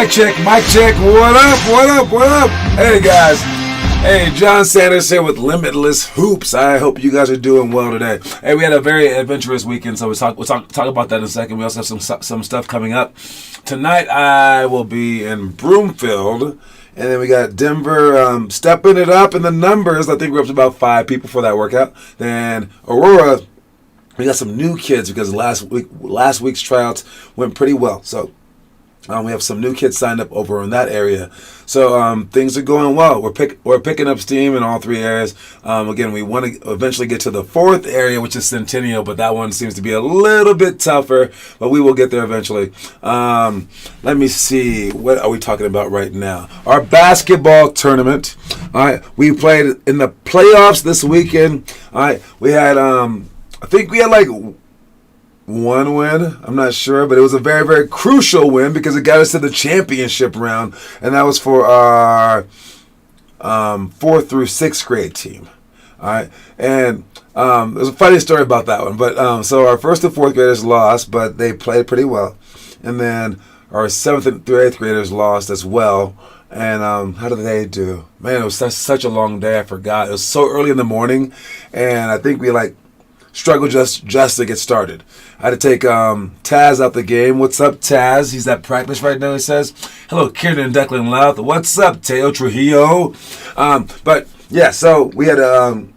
Mic check. What up? Hey, guys. Hey, John Sanders here with Limitless Hoops. I hope you guys are doing well today. Hey, we had a very adventurous weekend, so we'll talk about that in a second. We also have some stuff coming up. Tonight, I will be in Broomfield, and then we got Denver stepping it up in the numbers. I think we're up to about 5 people for that workout. Then Aurora, we got some new kids because last week's tryouts went pretty well. So we have some new kids signed up over in that area. So things are going well. We're picking up steam in all 3 areas. Again, we want to eventually get to the 4th area, which is Centennial, but that one seems to be a little bit tougher, but we will get there eventually. Let me see. What are we talking about right now? Our basketball tournament. All right, we played in the playoffs this weekend. All right, we had, I think we had like 1 win, I'm not sure, but it was a very, very crucial win because it got us to the championship round, and that was for our 4th through 6th grade team. All right, and there's a funny story about that one. But so our 1st and 4th graders lost, but they played pretty well, and then our 7th through 8th graders lost as well. And how did they do? Man, it was such a long day. I forgot. It was so early in the morning, and I think we struggled just to get started. I had to take Taz out the game. What's up, Taz? He's at practice right now, he says. Hello, Kieran and Declan Louth. What's up, Teo Trujillo? But, yeah, so we had to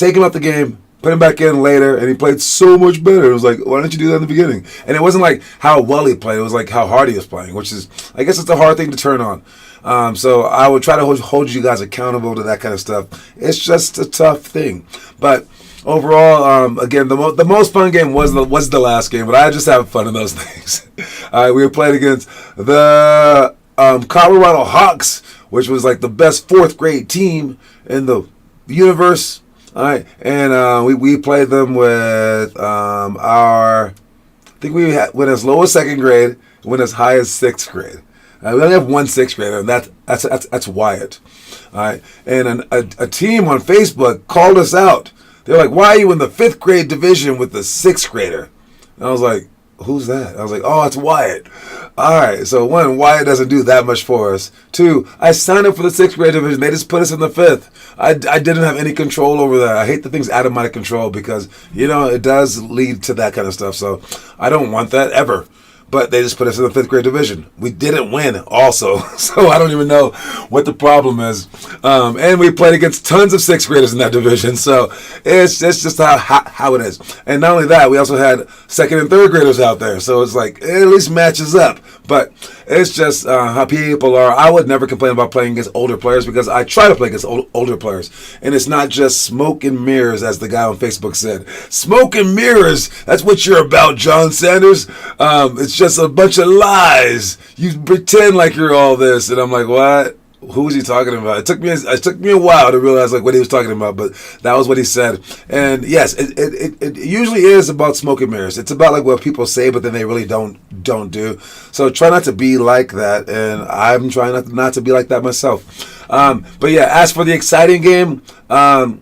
take him out the game, put him back in later, and he played so much better. It was like, why didn't you do that in the beginning? And it wasn't like how well he played. It was like how hard he was playing, which is, I guess it's a hard thing to turn on. So I would try to hold you guys accountable to that kind of stuff. It's just a tough thing. But overall, again, the most fun game was the last game, but I just have fun in those things. We were playing against the Colorado Hawks, which was like the best fourth grade team in the universe. All right, and we played them with I think we went as low as second grade, went as high as sixth grade. We only have one sixth grader, and that's Wyatt. All right, and a team on Facebook called us out. They're like, "Why are you in the fifth grade division with the sixth grader?" And I was like, "Who's that?" I was like, "Oh, it's Wyatt." All right, so one, Wyatt doesn't do that much for us. Two, I signed up for the sixth grade division. They just put us in the fifth. I didn't have any control over that. I hate the things out of my control because, it does lead to that kind of stuff. So I don't want that ever. But they just put us in the fifth grade division. We didn't win also. So I don't even know what the problem is. And we played against tons of sixth graders in that division. So it's just how it is. And not only that, we also had second and third graders out there. So it's like, it at least matches up. But it's just how people are. I would never complain about playing against older players because I try to play against older players. And it's not just smoke and mirrors, as the guy on Facebook said. Smoke and mirrors. That's what you're about, John Sanders. It's just a bunch of lies. You pretend like you're all this. And I'm like, what? Who was he talking about? It took me a while to realize like what he was talking about, but that was what he said. And yes, it usually is about smoke and mirrors. It's about like what people say, but then they really don't do. So try not to be like that, and I'm trying not to be like that myself. But yeah, as for the exciting game, I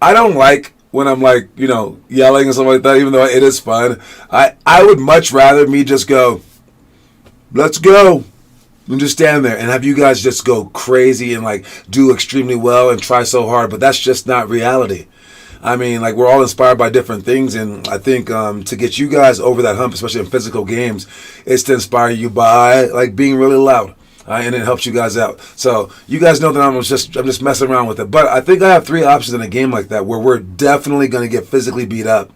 don't like when I'm like, yelling and stuff like that, even though it is fun. I would much rather me just go, let's go. And just stand there and have you guys just go crazy and like do extremely well and try so hard, but that's just not reality. I mean, like we're all inspired by different things, and I think to get you guys over that hump, especially in physical games, is to inspire you by like being really loud. And it helps you guys out. So you guys know that I'm just messing around with it. But I think I have three options in a game like that where we're definitely going to get physically beat up.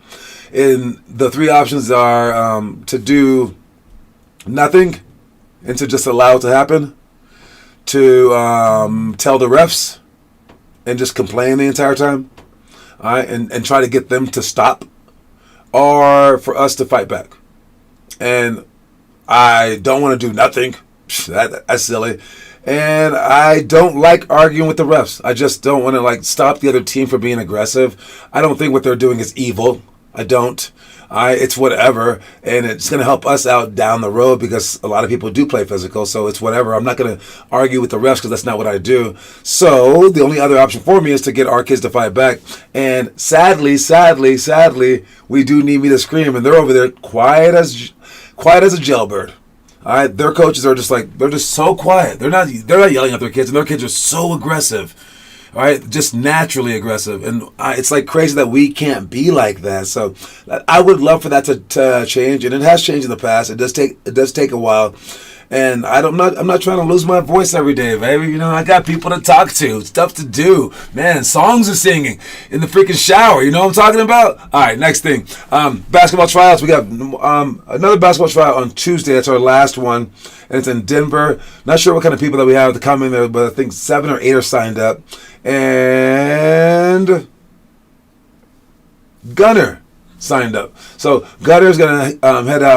And the three options are to do nothing and to just allow it to happen, to tell the refs and just complain the entire time, all right, and try to get them to stop, or for us to fight back. And I don't want to do nothing. That's silly. And I don't like arguing with the refs. I just don't want to like stop the other team from being aggressive. I don't think what they're doing is evil. I don't. It's whatever, and it's going to help us out down the road because a lot of people do play physical, so it's whatever. I'm not going to argue with the refs because that's not what I do. So the only other option for me is to get our kids to fight back, and sadly, we do need me to scream, and they're over there quiet as a jailbird. All right, their coaches are just like, they're just so quiet. They're not yelling at their kids, and their kids are so aggressive. All right, just naturally aggressive, and it's like crazy that we can't be like that. So I would love for that to change, and it has changed in the past. It does take a while, and I'm not trying to lose my voice every day, baby. I got people to talk to, stuff to do, man. Songs are singing in the freaking shower. You know what I'm talking about? All right, next thing, basketball tryouts. We got another basketball tryout on Tuesday. That's our last one, and it's in Denver. Not sure what kind of people that we have to come in there, but I think 7 or 8 are signed up. And Gunner signed up. So Gunner's gonna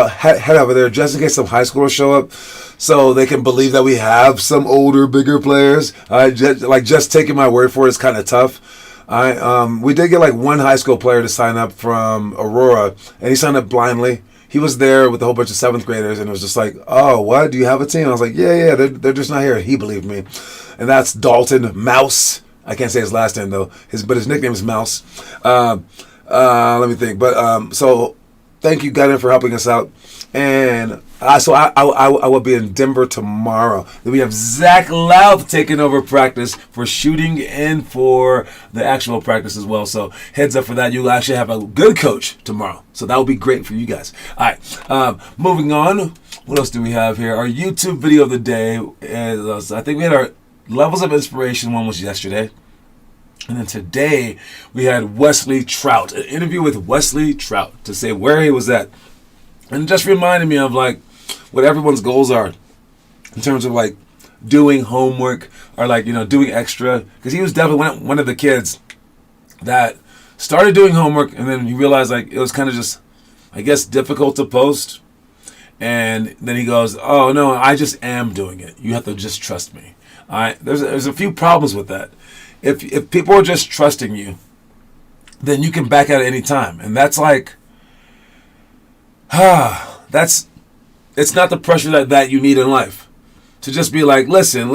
head over there just in case some high schoolers show up, so they can believe that we have some older, bigger players. Just taking my word for it is kind of tough. We did get like one high school player to sign up from Aurora, and he signed up blindly. He was there with a whole bunch of 7th graders, and it was just like, oh, what? Do you have a team? I was like, yeah, they're just not here. He believed me, and that's Dalton Mouse. I can't say his last name though. But his nickname is Mouse. Let me think. But so thank you, Gunner, for helping us out. And I will be in Denver tomorrow. Then we have Zach Louth taking over practice for shooting and for the actual practice as well. So heads up for that. You'll actually have a good coach tomorrow. So that will be great for you guys. All right. Moving on. What else do we have here? Our YouTube video of the day is, I think we had our Levels of Inspiration one was yesterday. And then today we had Wesley Trout, an interview with Wesley Trout to say where he was at. And it just reminded me of like what everyone's goals are in terms of like doing homework or like, doing extra. Because he was definitely one of the kids that started doing homework and then you realize like it was kind of just, I guess, difficult to post. And then he goes, oh no, I just am doing it. You have to just trust me. All right. There's a few problems with that. If people are just trusting you, then you can back out at any time. And that's like, it's not the pressure that you need in life. To just be like, listen.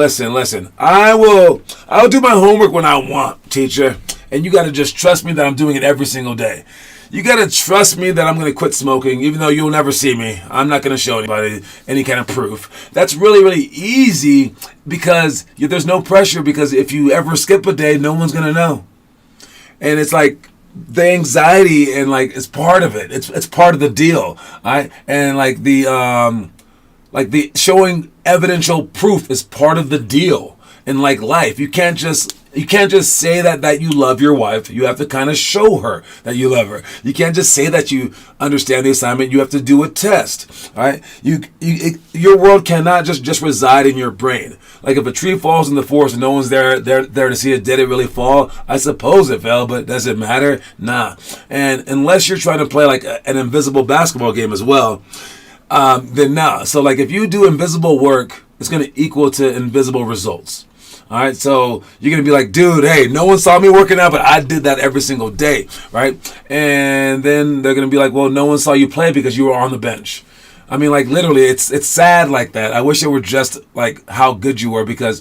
I'll do my homework when I want, teacher. And you got to just trust me that I'm doing it every single day. You got to trust me that I'm going to quit smoking, even though you'll never see me. I'm not going to show anybody any kind of proof. That's really, really easy because there's no pressure, because if you ever skip a day, no one's going to know. And it's like the anxiety and like it's part of it. It's part of the deal. Right? And like the showing evidential proof is part of the deal in like life. You can't just say that you love your wife. You have to kind of show her that you love her. You can't just say that you understand the assignment. You have to do a test, all right? Your world cannot just reside in your brain. Like if a tree falls in the forest and no one's there to see it, did it really fall? I suppose it fell, but does it matter? Nah. And unless you're trying to play like an invisible basketball game as well, then nah. So like if you do invisible work, it's going to equal to invisible results. All right, so you're going to be like, dude, hey, no one saw me working out, but I did that every single day, right? And then they're going to be like, well, no one saw you play because you were on the bench. I mean, like, literally, it's sad like that. I wish it were just like how good you were, because,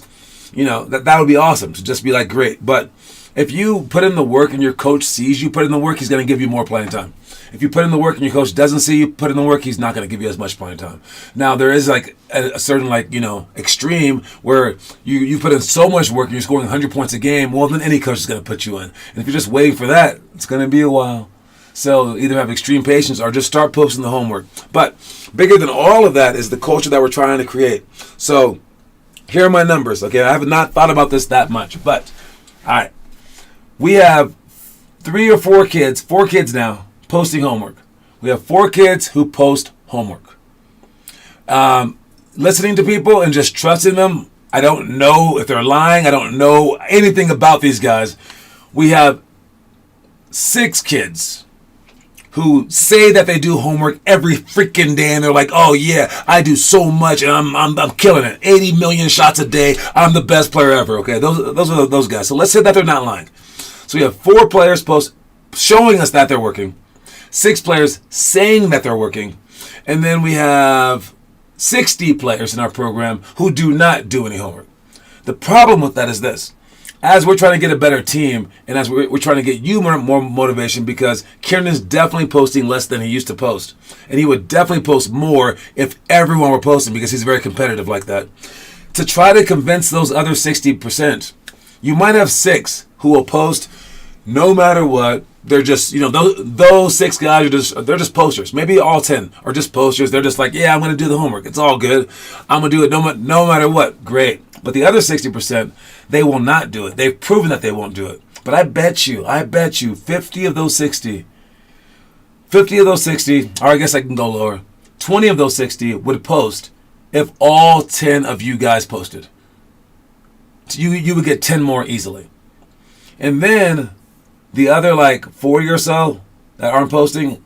that would be awesome to just be like, great. But if you put in the work and your coach sees you put in the work, he's going to give you more playing time. If you put in the work and your coach doesn't see you put in the work, he's not going to give you as much playing time. Now, there is like a certain extreme where you put in so much work and you're scoring 100 points a game, well, then any coach is going to put you in. And if you're just waiting for that, it's going to be a while. So either have extreme patience or just start posting the homework. But bigger than all of that is the culture that we're trying to create. So here are my numbers. Okay, I have not thought about this that much, but all right. We have 4 kids now, posting homework. We have 4 kids who post homework. Listening to people and just trusting them. I don't know if they're lying. I don't know anything about these guys. We have 6 kids who say that they do homework every freaking day, and they're like, oh yeah, I do so much and I'm killing it. 80 million shots a day. I'm the best player ever. Okay, those are those guys. So let's say that they're not lying. So we have 4 players showing us that they're working. 6 players saying that they're working. And then we have 60 players in our program who do not do any homework. The problem with that is this. As we're trying to get a better team, and as we're trying to get you more motivation, because Kieran is definitely posting less than he used to post. And he would definitely post more if everyone were posting, because he's very competitive like that. To try to convince those other 60%, you might have 6 who will post no matter what. They're just, those 6 guys they're just posters. Maybe all 10 are just posters. They're just like, yeah, I'm going to do the homework. It's all good. I'm going to do it no matter what. Great. But the other 60%, they will not do it. They've proven that they won't do it. But I bet you 50 of those 60, or I guess I can go lower, 20 of those 60 would post if all 10 of you guys posted. So you would get 10 more easily. And then the other 40 or so that aren't posting,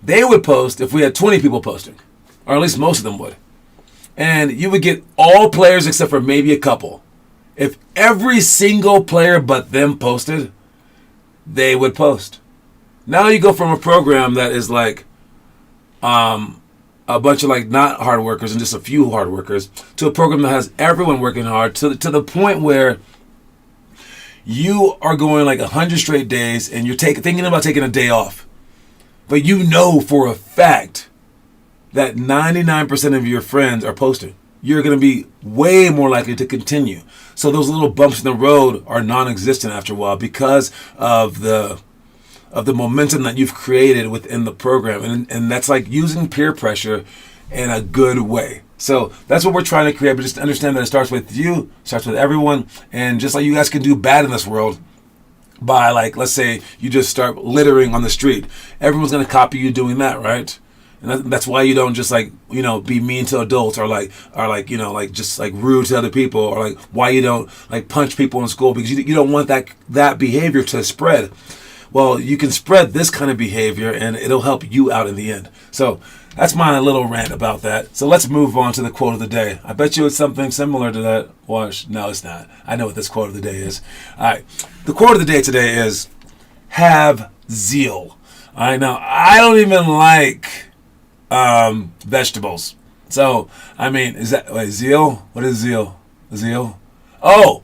they would post if we had 20 people posting. Or at least most of them would. And you would get all players except for maybe a couple. If every single player but them posted, they would post. Now you go from a program that is a bunch of not hard workers and just a few hard workers, to a program that has everyone working hard, to the point where you are going 100 straight days and you're thinking about taking a day off. But you know for a fact that 99% of your friends are posting. You're going to be way more likely to continue. So those little bumps in the road are non-existent after a while, because of the momentum that you've created within the program. And that's using peer pressure in a good way. So that's what we're trying to create, but just understand that it starts with you, starts with everyone, and just like you guys can do bad in this world, by, like, let's say you just start littering on the street. Everyone's going to copy you doing that, right? And that's why you don't just, like, be mean to adults, or like just like rude to other people, or like why you don't like punch people in school, because you don't want that behavior to spread. Well, you can spread this kind of behavior and it'll help you out in the end. So that's my little rant about that. So let's move on to the quote of the day. I bet you it's something similar to that. Watch. No, it's not. I know what this quote of the day is. All right. The quote of the day today is, have zeal. All right. Now, I don't even like vegetables. So, I mean, is that, zeal? What is zeal? Zeal? Oh,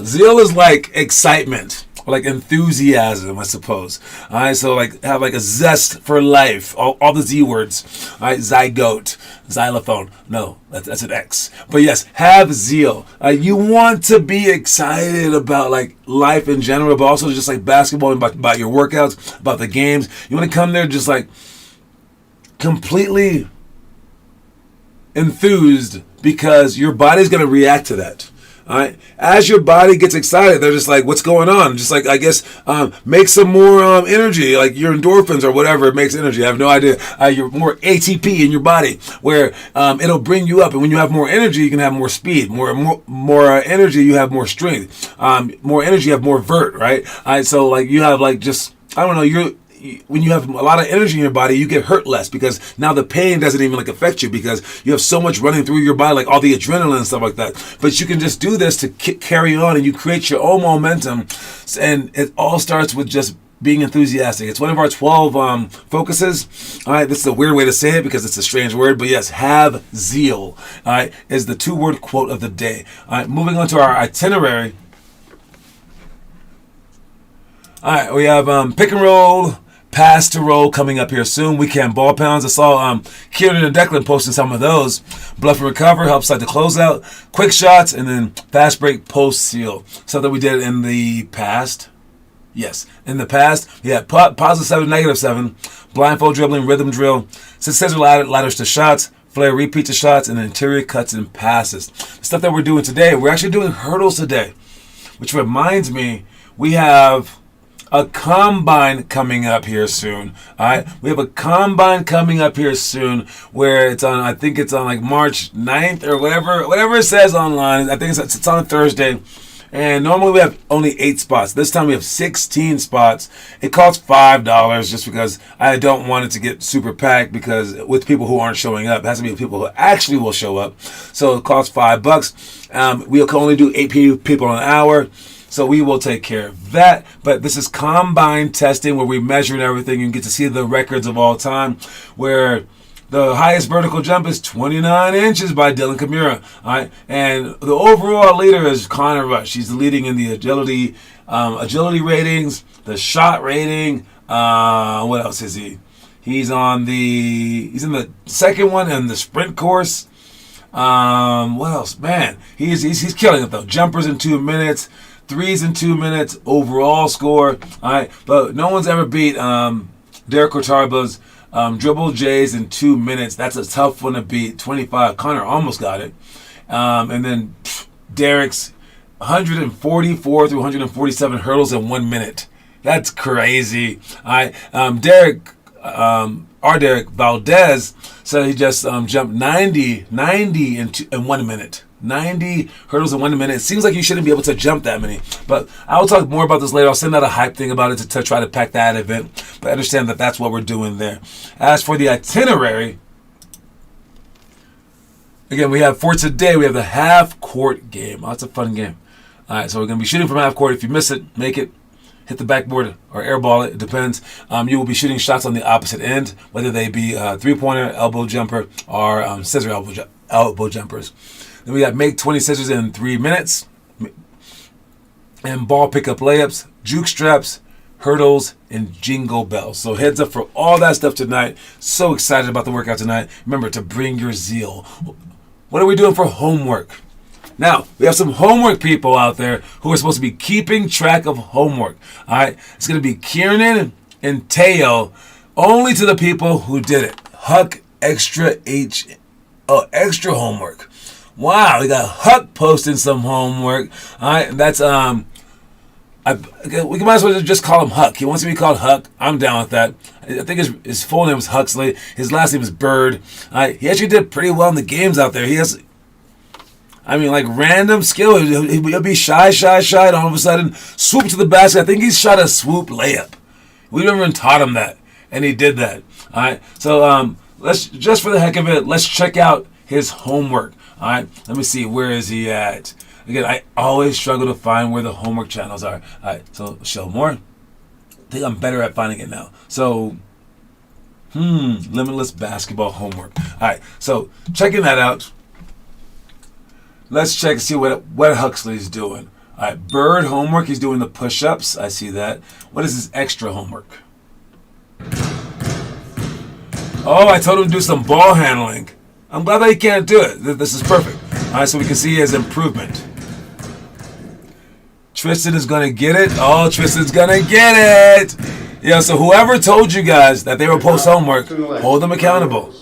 zeal is like excitement. Or like enthusiasm, I suppose. All right, so like have like a zest for life. All the Z words. All right, zygote, xylophone. No, that's an X. But yes, have zeal. You want to be excited about like life in general, but also just like basketball, and about your workouts, about the games. You want to come there just like completely enthused, because your body's going to react to that. All right. As your body gets excited, they're just like, what's going on? Just like, I guess, make some more energy, like your endorphins or whatever it makes energy. I have no idea. You're more ATP in your body, where it'll bring you up. And when you have more energy, you can have more speed. More energy, you have more strength. More energy, you have more vert, right? All right. So like you have like just, I don't know, when you have a lot of energy in your body, you get hurt less, because now the pain doesn't even like affect you, because you have so much running through your body, like all the adrenaline and stuff like that. But you can just do this to carry on, and you create your own momentum. And it all starts with just being enthusiastic. It's one of our 12 focuses. All right, this is a weird way to say it because it's a strange word, but yes, have zeal. All right, is the 2-word quote of the day. All right, moving on to our itinerary. All right, we have pick and roll, pass to roll coming up here soon. Weekend ball pounds. I saw Kieran and Declan posting some of those. Bluff and recover helps like the closeout. Quick shots, and then fast break post seal. Something we did in the past. Yes, in the past we had positive 7, negative 7, blindfold dribbling, rhythm drill, successor ladders to shots, flare repeat to shots, and interior cuts and passes. The stuff that we're doing today, we're actually doing hurdles today, which reminds me, we have a combine coming up here soon. All right, we have a combine coming up here soon, where it's on, I think it's on like March 9th or whatever it says online. I think it's on a Thursday. And normally we have only 8 spots. This time we have 16 spots. It costs $5 just because I don't want it to get super packed, because with people who aren't showing up, it has to be with people who actually will show up. So it costs $5. We can only do 8 people an hour. So we will take care of that. But this is combine testing, where we measure everything and get to see the records of all time, where the highest vertical jump is 29 inches by Dylan Kimura. All right? And the overall leader is Connor Rush. He's leading in the agility ratings, the shot rating. What else is he? He's in the second one in the sprint course. What else? Man, he's killing it though. Jumpers in 2 minutes. 3s in 2 minutes, overall score. All right, but no one's ever beat Derek Cortarba's dribble J's in 2 minutes. That's a tough one to beat. 25. Connor almost got it. And then Derek's 144 through 147 hurdles in 1 minute. That's crazy. All right, Derek Valdez said he just jumped 90 in 1 minute. 90 hurdles in 1 minute. It seems like you shouldn't be able to jump that many. But I will talk more about this later. I'll send out a hype thing about it to try to pack that event. But understand that that's what we're doing there. As for the itinerary, again, we have for today, we have the half-court game. Oh, that's a fun game. All right, so we're going to be shooting from half-court. If you miss it, make it. Hit the backboard or airball it. It depends. You will be shooting shots on the opposite end, whether they be three-pointer, elbow jumper, or scissor elbow jumpers. Then we got make 20 scissors in 3 minutes, and ball pickup layups, juke straps, hurdles, and jingle bells. So heads up for all that stuff tonight. So excited about the workout tonight. Remember to bring your zeal. What are we doing for homework? Now, we have some homework people out there who are supposed to be keeping track of homework. All right, it's going to be Kieran and Teo, only to the people who did it. Huck extra homework. Wow, we got Huck posting some homework. All right, that's We might as well just call him Huck. He wants to be called Huck. I'm down with that. I think his full name is Huxley. His last name is Bird. He actually did pretty well in the games out there. He has, like random skill. He'll be shy, and all of a sudden swoop to the basket. I think he shot a swoop layup. We never even taught him that, and he did that. All right. So let's, just for the heck of it, let's check out his homework. All right. Let me see. Where is he at? Again, I always struggle to find where the homework channels are. All right, so show more. I think I'm better at finding it now. So, Limitless basketball homework. All right, so checking that out. Let's check and see what Huxley's doing. All right, Bird homework. He's doing the push-ups. I see that. What is his extra homework? Oh, I told him to do some ball handling. I'm glad that he can't do it. This is perfect. All right, so we can see his improvement. Tristan is going to get it. Oh, Tristan's going to get it. Yeah, so whoever told you guys that they were post homework, hold them accountable.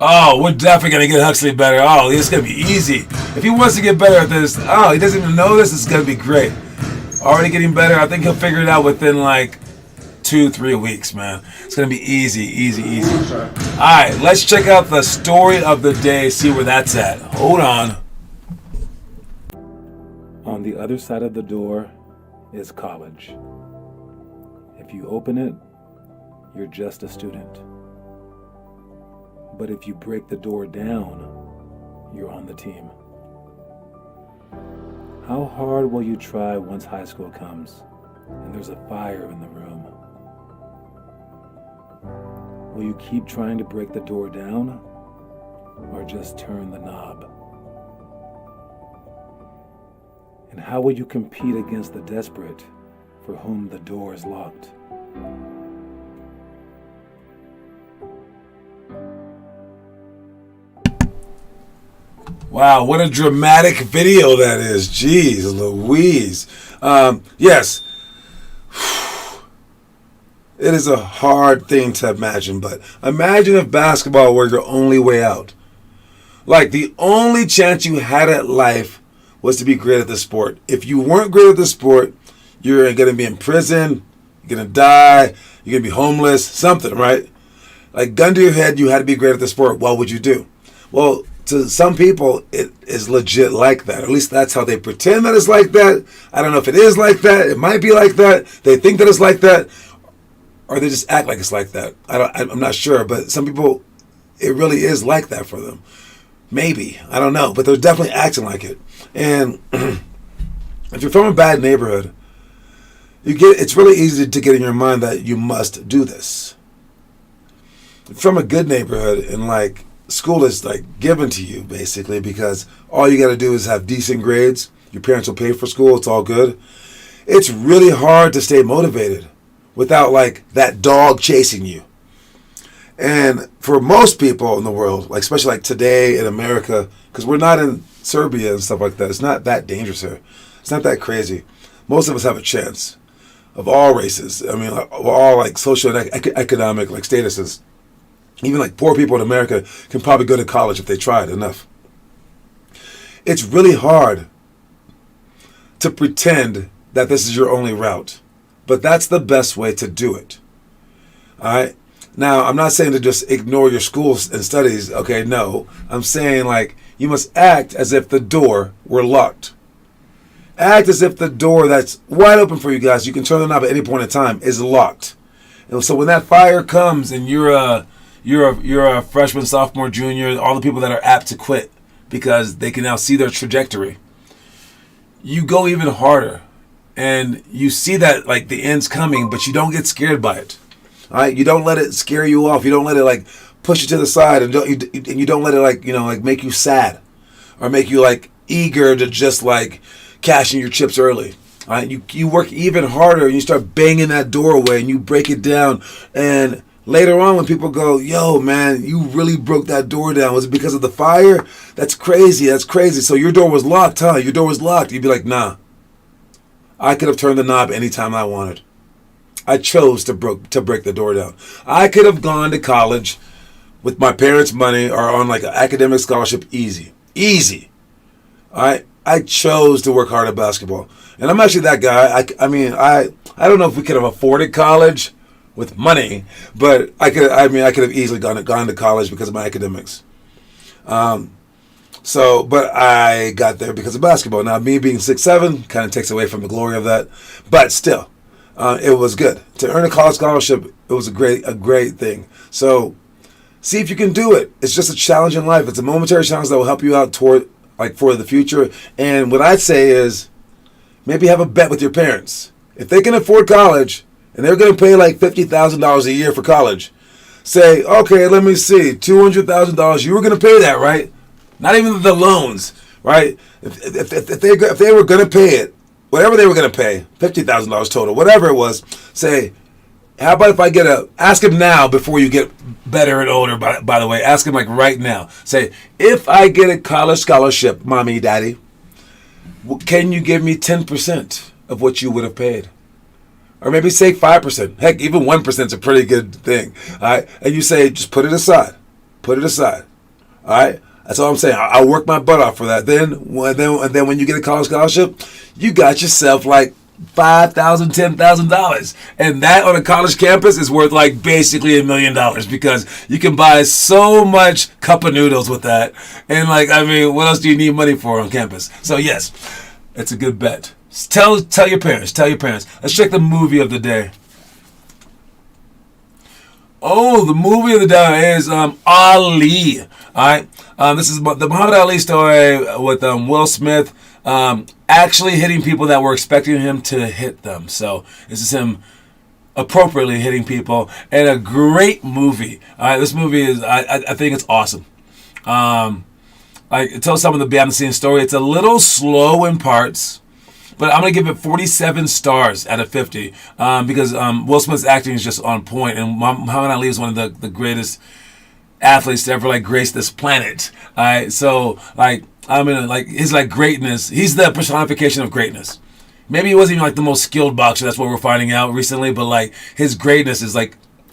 Oh, we're definitely going to get Huxley better. Oh, it's going to be easy. If he wants to get better at this, he doesn't even know this, it's going to be great. Already getting better. I think he'll figure it out within like 2-3 weeks, man. It's going to be easy. All right, let's check out the story of the day, see where that's at. Hold on. On the other side of the door is college. If you open it, you're just a student. But if you break the door down, you're on the team. How hard will you try once high school comes and there's a fire in the room? Will you keep trying to break the door down or just turn the knob? And how will you compete against the desperate for whom the door is locked? Wow, what a dramatic video that is. Jeez Louise. Yes. It is a hard thing to imagine, but imagine if basketball were your only way out. Like, the only chance you had at life was to be great at the sport. If you weren't great at the sport, you're going to be in prison, you're going to die, you're going to be homeless, something, right? Like, gun to your head, you had to be great at the sport. What would you do? Well, to some people, it is legit like that. At least that's how they pretend that it's like that. I don't know if it is like that. It might be like that. They think that it's like that. Or they just act like it's like that. I'm not sure. But some people, it really is like that for them. Maybe. I don't know. But they're definitely acting like it. And if you're from a bad neighborhood, it's really easy to get in your mind that you must do this. From a good neighborhood, and like, school is like given to you basically, because all you got to do is have decent grades. Your parents will pay for school. It's all good. It's really hard to stay motivated without like that dog chasing you. And for most people in the world, like especially like today in America, because we're not in Serbia and stuff like that, it's not that dangerous here. It's not that crazy. Most of us have a chance, of all races. I mean, of all like social and economic like statuses. Even like poor people in America can probably go to college if they tried enough. It's really hard to pretend that this is your only route, but that's the best way to do it. All right. Now, I'm not saying to just ignore your schools and studies. Okay, no. I'm saying like you must act as if the door were locked. Act as if the door that's wide open for you guys, you can turn the knob at any point in time, is locked. And so when that fire comes and you're a freshman, sophomore, junior, all the people that are apt to quit because they can now see their trajectory, you go even harder. And you see that like the end's coming, but you don't get scared by it. All right, you don't let it scare you off. You don't let it like push you to the side, and you don't let it like like make you sad, or make you like eager to just like cash in your chips early. All right, you work even harder, and you start banging that door away, and you break it down. And later on, when people go, "Yo, man, you really broke that door down. Was it because of the fire? That's crazy. That's crazy. So your door was locked, huh? Your door was locked." You'd be like, "Nah. I could have turned the knob anytime I wanted. I chose to break the door down. I could have gone to college with my parents' money or on like an academic scholarship easy. All right? I chose to work hard at basketball, and I'm actually that guy. I don't know if we could have afforded college with money, but I could have easily gone to college because of my academics. But I got there because of basketball. Now, me being 6'7" kind of takes away from the glory of that, but still, it was good to earn a college scholarship. It was a great thing. So, see if you can do it. It's just a challenge in life. It's a momentary challenge that will help you out for the future. And what I'd say is, maybe have a bet with your parents. If they can afford college and they're going to pay like $50,000 a year for college, say, okay, let me see, $200,000. You were going to pay that, right? Not even the loans, right? If they were going to pay it, whatever they were going to pay, $50,000 total, whatever it was, say, how about if I ask him now before you get better and older, by the way, ask him like right now. Say, if I get a college scholarship, mommy, daddy, can you give me 10% of what you would have paid? Or maybe say 5%. Heck, even 1% is a pretty good thing. All right? And you say, just put it aside. Put it aside. All right? That's all I'm saying. I'll work my butt off for that. Then when you get a college scholarship, you got yourself like $5,000, $10,000, and that on a college campus is worth like basically $1 million because you can buy so much cup of noodles with that. And what else do you need money for on campus? So yes, it's a good bet. Tell your parents. Tell your parents. Let's check the movie of the day. Oh, the movie of the day is Ali. All right, this is the Muhammad Ali story with Will Smith actually hitting people that were expecting him to hit them. So this is him appropriately hitting people, and a great movie. All right, this movie is I think it's awesome. It tells some of the behind the scenes story. It's a little slow in parts, but I'm going to give it 47 stars out of 50 because Will Smith's acting is just on point, and Muhammad Ali is one of the greatest athletes to ever grace this planet. All right, so his greatness. He's the personification of greatness. Maybe he wasn't even the most skilled boxer. That's what we're finding out recently. But his greatness is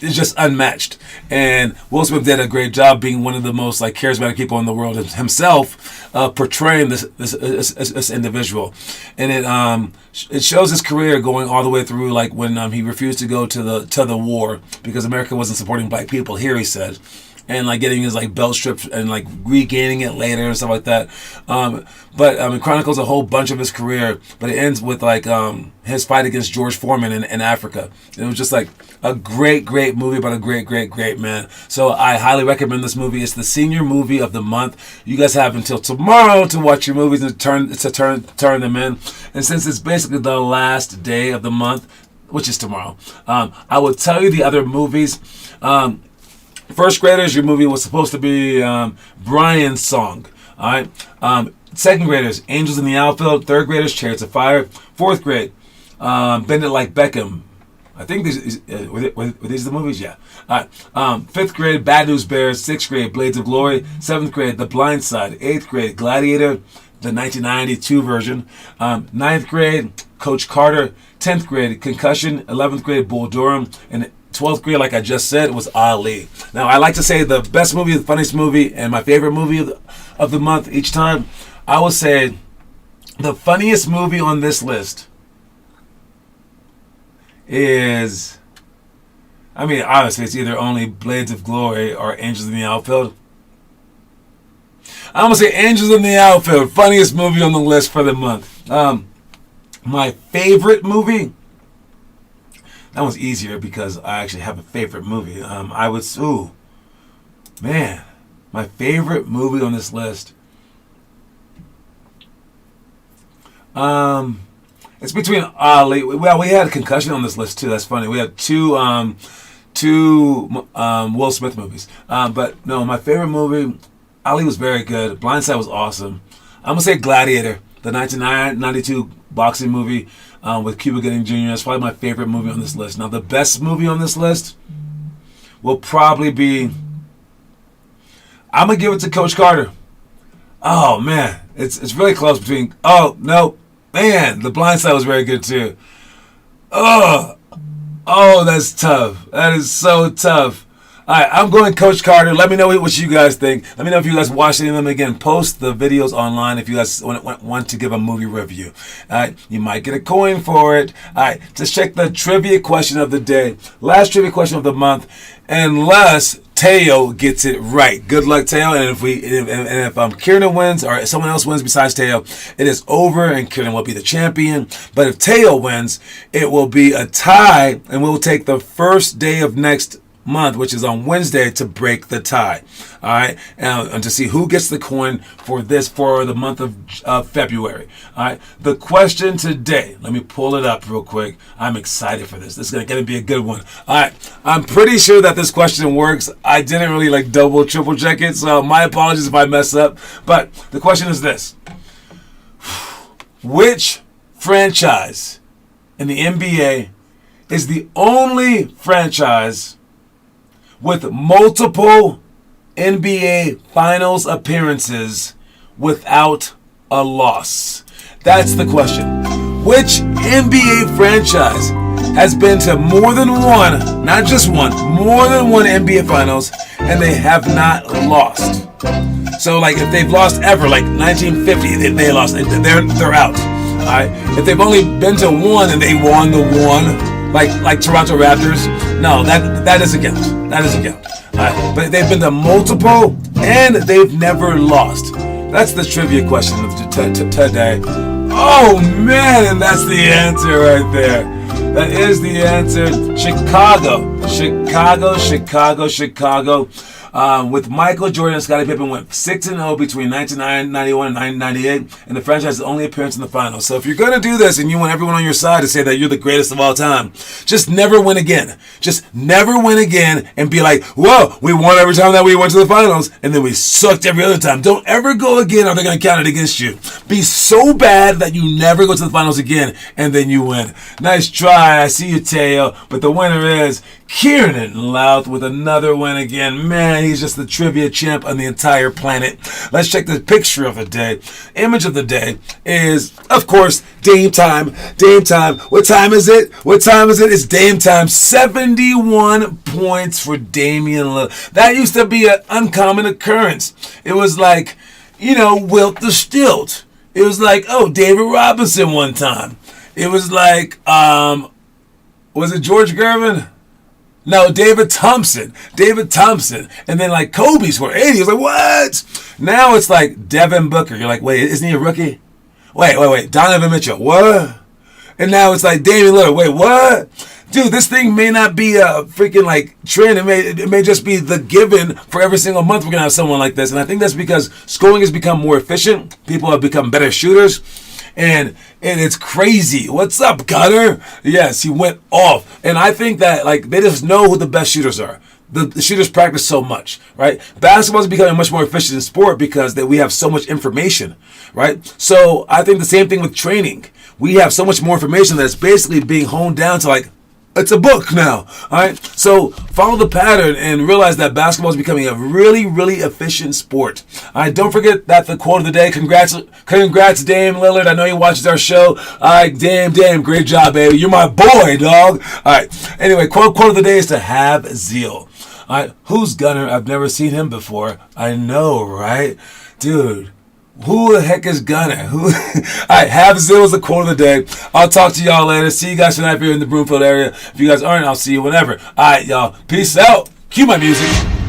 just unmatched. And Will Smith did a great job being one of the most charismatic people in the world himself, portraying this individual. And it shows his career going all the way through when he refused to go to the war because America wasn't supporting black people. Here he said. And getting his belt stripped and regaining it later and stuff like that. But it chronicles a whole bunch of his career. But it ends with his fight against George Foreman in Africa. And it was just a great movie about a great man. So I highly recommend this movie. It's the senior movie of the month. You guys have until tomorrow to watch your movies and turn them in. And since it's basically the last day of the month, which is tomorrow, I will tell you the other movies. First graders, your movie was supposed to be Brian's Song. All right. Second graders, Angels in the Outfield. Third graders, Chariots of Fire. Fourth grade, Bend It Like Beckham. I think were these the movies? Yeah. All right. Fifth grade, Bad News Bears. Sixth grade, Blades of Glory. Seventh grade, The Blind Side. Eighth grade, Gladiator, the 1992 version. Ninth grade, Coach Carter. 10th grade, Concussion. 11th grade, Bull Durham. And 12th grade, like I just said, was Ali. Now, I like to say the best movie, the funniest movie, and my favorite movie of the month each time. I will say the funniest movie on this list is, obviously it's either only Blades of Glory or Angels in the Outfield. I'm going to say Angels in the Outfield, funniest movie on the list for the month. My favorite movie, that one's easier because I actually have a favorite movie. My favorite movie on this list. It's between Ali. Well, we had a Concussion on this list too. That's funny. We had two Will Smith movies. But no, my favorite movie, Ali was very good. Blindside was awesome. I'm gonna say Gladiator, the 1992 boxing movie. With Cuba Gooding Jr. That's probably my favorite movie on this list. Now, the best movie on this list will probably be, I'm going to give it to Coach Carter. Oh, man. It's really close between, The Blind Side was very good, too. Oh, that's tough. That is so tough. right, I'm going Coach Carter. Let me know what you guys think. Let me know if you guys watched any of them. Again, post the videos online if you guys want to give a movie review. All right, you might get a coin for it. All right, just check the trivia question of the day. Last trivia question of the month. Unless Teo gets it right. Good luck, Teo. And if Kieran wins or someone else wins besides Teo, it is over and Kieran will be the champion. But if Teo wins, it will be a tie, and we'll take the first day of next month, which is on Wednesday, to break the tie. All right, and to see who gets the coin for the month of February. All right, the question today, let me pull it up real quick. I'm excited for this. This is going to be a good one. All right, I'm pretty sure that this question works. I didn't really double, triple check it, so my apologies if I mess up. But the question is this: which franchise in the NBA is the only franchise with multiple NBA Finals appearances without a loss? That's the question. Which NBA franchise has been to more than one, not just one, more than one NBA Finals, and they have not lost? So, if they've lost ever, 1950, they lost, they're out. All right. If they've only been to one and they won the one, like Toronto Raptors, no, that doesn't count. That doesn't count. All right. But they've been to multiple and they've never lost. That's the trivia question of today. Oh man, and that's the answer right there. That is the answer. Chicago. With Michael Jordan and Scottie Pippen went 6-0 between 1991 and 1998, and the franchise's only appearance in the finals. So if you're going to do this and you want everyone on your side to say that you're the greatest of all time, just never win again. Just never win again and be like, whoa, we won every time that we went to the finals, and then we sucked every other time. Don't ever go again or they're going to count it against you. Be so bad that you never go to the finals again, and then you win. Nice try. I see you, Teo. But the winner is Kieran Louth with another win again. Man, he's just the trivia champ on the entire planet. Let's check the picture of the day. Image of the day is, of course, Dame time. Dame time. What time is it? It's Dame time. 71 points for Damian Lillard. That used to be an uncommon occurrence. It was Wilt the Stilt. It was David Robinson one time. It was was it George Gervin? No, David Thompson. And then Kobe scored 80. He was what? Now it's Devin Booker. You're wait, isn't he a rookie? Wait. Donovan Mitchell. What? And now it's Damian Lillard. Wait, what? Dude, this thing may not be a freaking trend. It may just be the given for every single month we're going to have someone like this. And I think that's because scoring has become more efficient. People have become better shooters. And it's crazy. What's up, Gunner? Yes, he went off. And I think that they just know who the best shooters are. The shooters practice so much, right? Basketball is becoming much more efficient in sport because we have so much information, right? So I think the same thing with training. We have so much more information that's basically being honed down to it's a book now, all right? So follow the pattern and realize that basketball is becoming a really, really efficient sport. All right, don't forget that the quote of the day. Congrats, Dame Lillard. I know he watches our show. All right, Dame, great job, baby. You're my boy, dog. All right. Anyway, quote of the day is to have zeal. All right, who's Gunner? I've never seen him before. I know, right, dude? Who the heck is Gunner? All right, have zeal is the quote of the day. I'll talk to y'all later. See you guys tonight if you're in the Broomfield area. If you guys aren't, I'll see you whenever. All right, y'all. Peace out. Cue my music.